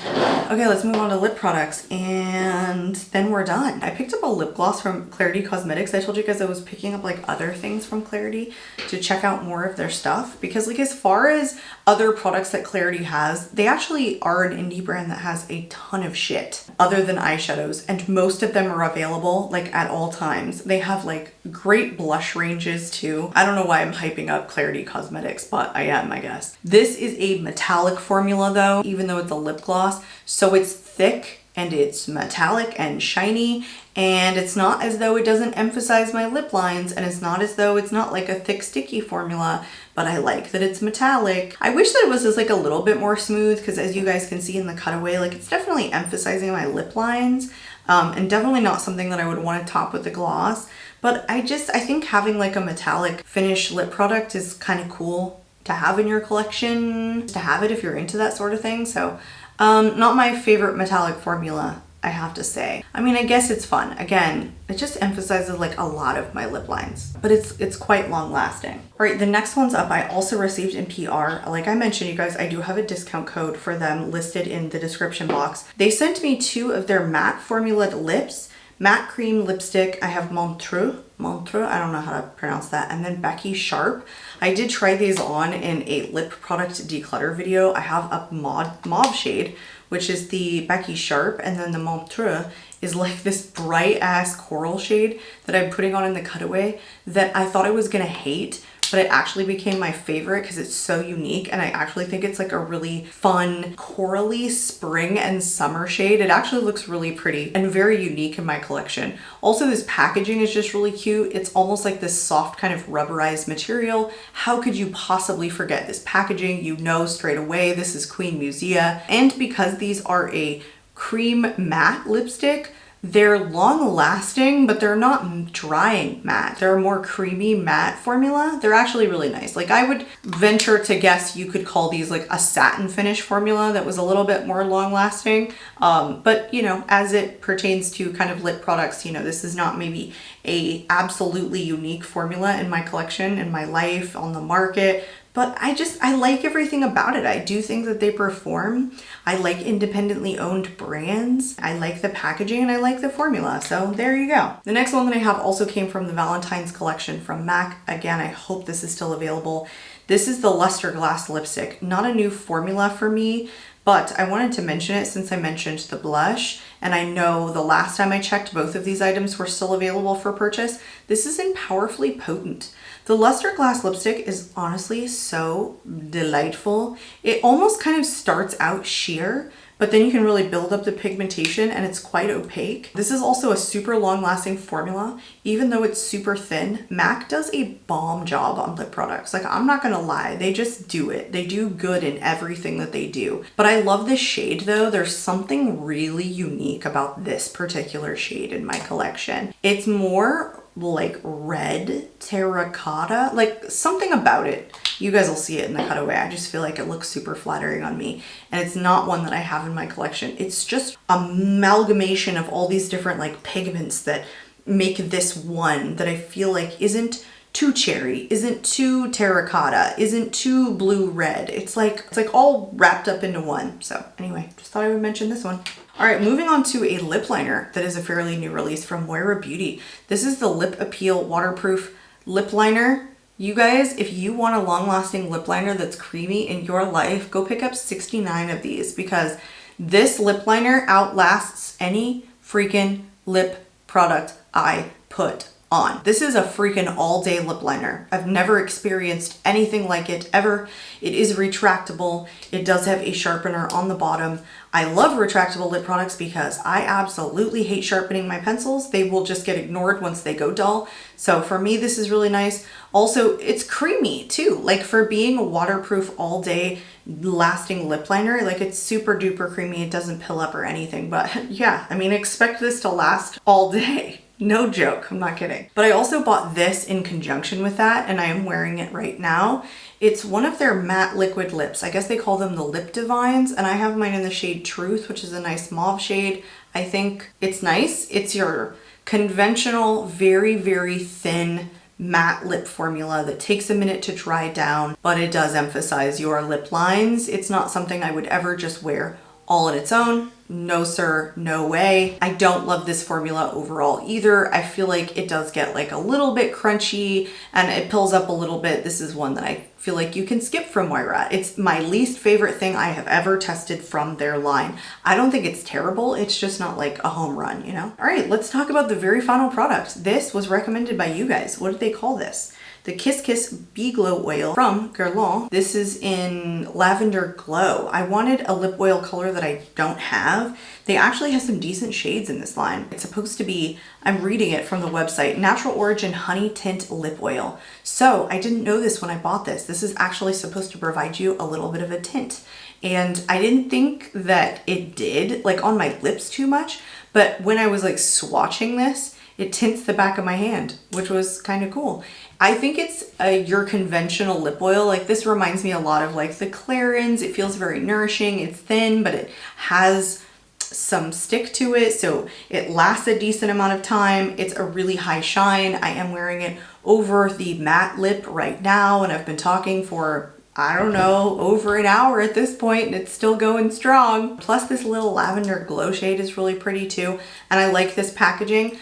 Okay, let's move on to lip products and then we're done. I picked up a lip gloss from Clarity Cosmetics. I told you guys I was picking up like other things from Clarity to check out more of their stuff, because like as far as other products that Clarity has, they actually are an indie brand that has a ton of shit other than eyeshadows, and most of them are available like at all times. They have like great blush ranges too. I don't know why I'm hyping up Clarity Cosmetics, but I am, I guess. This is a metallic formula though, even though it's a lip gloss, so it's thick and it's metallic and shiny, and it's not as though it doesn't emphasize my lip lines, and it's not as though it's not like a thick sticky formula, but I like that it's metallic. I wish that it was just like a little bit more smooth, because as you guys can see in the cutaway, like it's definitely emphasizing my lip lines, and definitely not something that I would want to top with the gloss. But I think having like a metallic finish lip product is kind of cool to have in your collection, to have it if you're into that sort of thing. So not my favorite metallic formula, I have to say. I mean, I guess it's fun. Again, it just emphasizes like a lot of my lip lines, but it's quite long lasting. All right, the next one's up. I also received in PR. Like I mentioned, you guys, I do have a discount code for them listed in the description box. They sent me 2 of their matte formula lips, matte cream lipstick. I have Montreux, I don't know how to pronounce that, and then Becky Sharp. I did try these on in a lip product declutter video. I have a mauve shade, which is the Becky Sharp, and then the Montreux is like this bright ass coral shade that I'm putting on in the cutaway that I thought I was gonna hate, but it actually became my favorite because it's so unique, and I actually think it's like a really fun corally spring and summer shade. It actually looks really pretty and very unique in my collection. Also, this packaging is just really cute. It's almost like this soft kind of rubberized material. How could you possibly forget this packaging? You know straight away this is Queen Musea. And because these are a cream matte lipstick, they're long lasting, but they're not drying matte. They're a more creamy matte formula. They're actually really nice. Like, I would venture to guess you could call these like a satin finish formula that was a little bit more long lasting. But you know, as it pertains to kind of lip products, you know, this is not maybe a absolutely unique formula in my collection, in my life, on the market. But I like everything about it. I do think that they perform. I like independently owned brands. I like the packaging and I like the formula. So there you go. The next one that I have also came from the Valentine's collection from MAC. Again, I hope this is still available. This is the Luster Glass lipstick. Not a new formula for me, but I wanted to mention it since I mentioned the blush. And I know the last time I checked, both of these items were still available for purchase. This is in Powerfully Potent. The Luster Glass lipstick is honestly so delightful. It almost kind of starts out sheer, but then you can really build up the pigmentation and it's quite opaque. This is also a super long lasting formula. Even though it's super thin, MAC does a bomb job on lip products. Like, I'm not gonna lie, they just do it. They do good in everything that they do. But I love this shade though. There's something really unique about this particular shade in my collection. It's more like red terracotta, like something about it. You guys will see it in the cutaway. I just feel like it looks super flattering on me, and it's not one that I have in my collection. It's just amalgamation of all these different like pigments that make this one that I feel like isn't too cherry, isn't too terracotta, isn't too blue red. It's like all wrapped up into one. So anyway, just thought I would mention this one. All right, moving on to a lip liner that is a fairly new release from Moira Beauty. This is the Lip Appeal Waterproof Lip Liner. You guys, if you want a long-lasting lip liner that's creamy in your life, go pick up 69 of these, because this lip liner outlasts any freaking lip product I put on. This is a freaking all-day lip liner. I've never experienced anything like it ever. It is retractable. It does have a sharpener on the bottom. I love retractable lip products because I absolutely hate sharpening my pencils. They will just get ignored once they go dull. So for me, this is really nice. Also, it's creamy too. Like, for being a waterproof all-day lasting lip liner, like, it's super duper creamy. It doesn't pill up or anything, but yeah, I mean, expect this to last all day. No joke, I'm not kidding. But I also bought this in conjunction with that, and I am wearing it right now. It's one of their matte liquid lips. I guess they call them the Lip Divines, and I have mine in the shade Truth, which is a nice mauve shade. I think it's nice. It's your conventional, very, very thin matte lip formula that takes a minute to dry down, but it does emphasize your lip lines. It's not something I would ever just wear all on its own. No sir, no way. I don't love this formula overall either. I feel like it does get like a little bit crunchy and it pills up a little bit. This is one that I feel like you can skip from Moira. It's my least favorite thing I have ever tested from their line. I don't think it's terrible. It's just not like a home run, you know? All right, let's talk about the very final product. This was recommended by you guys. What did they call this? The Kiss Kiss Bee Glow Oil from Guerlain. This is in Lavender Glow. I wanted a lip oil color that I don't have. They actually have some decent shades in this line. It's supposed to be, I'm reading it from the website, Natural Origin Honey Tint Lip Oil. So I didn't know this when I bought this. This is actually supposed to provide you a little bit of a tint. And I didn't think that it did, like, on my lips too much, but when I was like swatching this, it tints the back of my hand, which was kind of cool. I think it's your conventional lip oil. Like, this reminds me a lot of like the Clarins. It feels very nourishing. It's thin, but it has some stick to it, so it lasts a decent amount of time. It's a really high shine. I am wearing it over the matte lip right now, and I've been talking for, I don't know, over an hour at this point, and it's still going strong. Plus, this little lavender glow shade is really pretty too, and I like this packaging.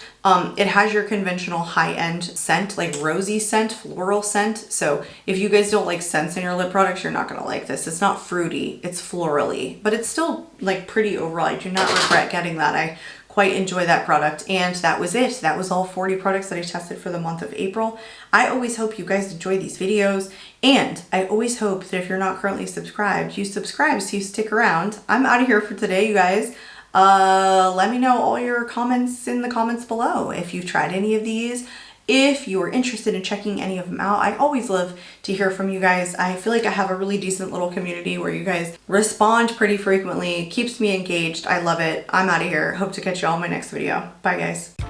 It has your conventional high-end scent, like rosy scent, floral scent. So if you guys don't like scents in your lip products, you're not gonna like this. It's not fruity, it's florally, but it's still like pretty overall. I do not regret getting that. I quite enjoy that product. And that was it. That was all 40 products that I tested for the month of April. I always hope you guys enjoy these videos, and I always hope that if you're not currently subscribed, you subscribe so you stick around. I'm out of here for today, you guys. Let me know all your comments in the comments below if you've tried any of these. If you are interested in checking any of them out, I always love to hear from you guys. I feel like I have a really decent little community where you guys respond pretty frequently. It keeps me engaged. I love it. I'm out of here. Hope to catch you all in my next video. Bye, guys.